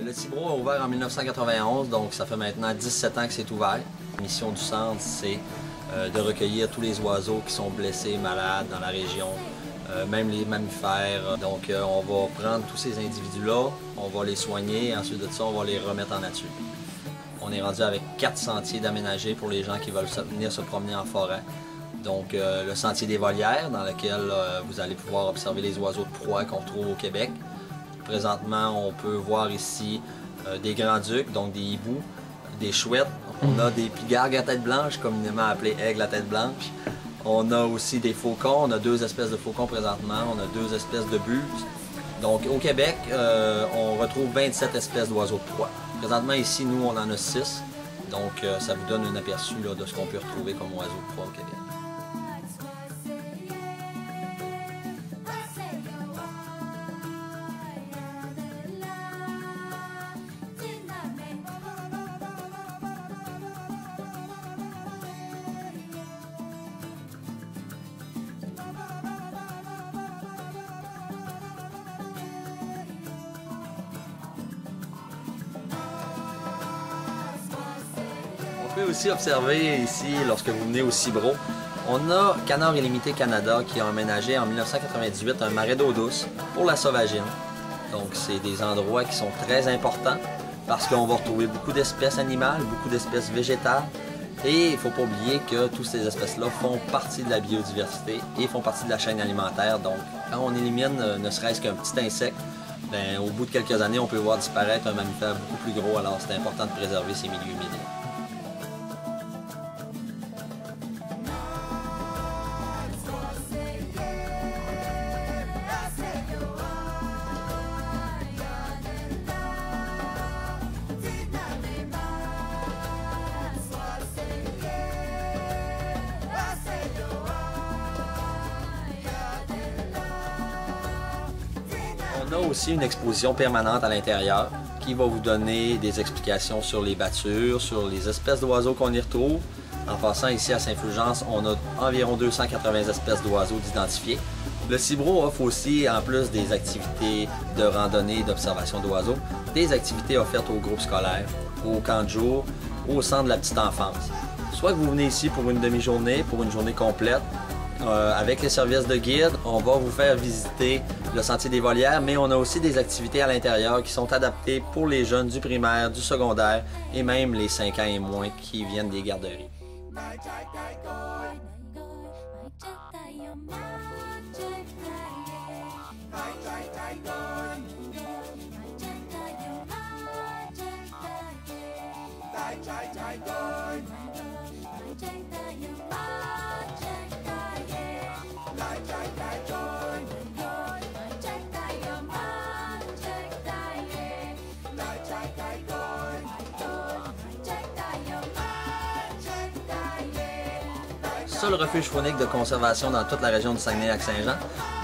Le Cibreau a ouvert en 1991, donc ça fait maintenant 17 ans que c'est ouvert. La mission du centre, c'est de recueillir tous les oiseaux qui sont blessés, malades dans la région, même les mammifères. Donc on va prendre tous ces individus-là, on va les soigner et ensuite de ça, on va les remettre en nature. On est rendu avec 4 sentiers d'aménager pour les gens qui veulent venir se promener en forêt. Donc le sentier des volières, dans lequel vous allez pouvoir observer les oiseaux de proie qu'on retrouve au Québec. Présentement, on peut voir ici des grands-ducs, donc des hiboux, des chouettes. On a des pigargues à tête blanche, communément appelés aigles à tête blanche. On a aussi des faucons, on a 2 espèces de faucons présentement, on a 2 espèces de buttes. Donc au Québec, on retrouve 27 espèces d'oiseaux de proie. Présentement ici, nous, on en a 6. Donc ça vous donne un aperçu là, de ce qu'on peut retrouver comme oiseaux de proie au Québec. On peut aussi observer ici, lorsque vous venez au Cibreau, on a Canards Illimité Canada qui a aménagé en 1998 un marais d'eau douce pour la sauvagine. Donc c'est des endroits qui sont très importants parce qu'on va retrouver beaucoup d'espèces animales, beaucoup d'espèces végétales. Et il ne faut pas oublier que toutes ces espèces-là font partie de la biodiversité et font partie de la chaîne alimentaire. Donc quand on élimine ne serait-ce qu'un petit insecte, bien, au bout de quelques années, on peut voir disparaître un mammifère beaucoup plus gros. Alors c'est important de préserver ces milieux humides. On a aussi une exposition permanente à l'intérieur qui va vous donner des explications sur les battures, sur les espèces d'oiseaux qu'on y retrouve. En passant ici à Saint-Fulgence, on a environ 280 espèces d'oiseaux d'identifiés. Le Cibreau offre aussi, en plus des activités de randonnée et d'observation d'oiseaux, des activités offertes aux groupes scolaires, aux camps de jour, au centre de la petite enfance. Soit que vous venez ici pour une demi-journée, pour une journée complète, avec les services de guide, on va vous faire visiter le sentier des volières, mais on a aussi des activités à l'intérieur qui sont adaptées pour les jeunes du primaire, du secondaire et même les 5 ans et moins qui viennent des garderies. Seul refuge faunique de conservation dans toute la région du Saguenay-Lac-Saint-Jean.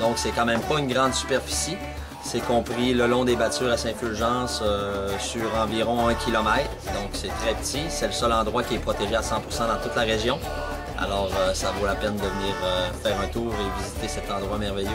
Donc c'est quand même pas une grande superficie. C'est compris le long des battures à Saint-Fulgence sur environ 1 km. Donc c'est très petit. C'est le seul endroit qui est protégé à 100% dans toute la région. Alors ça vaut la peine de venir faire un tour et visiter cet endroit merveilleux.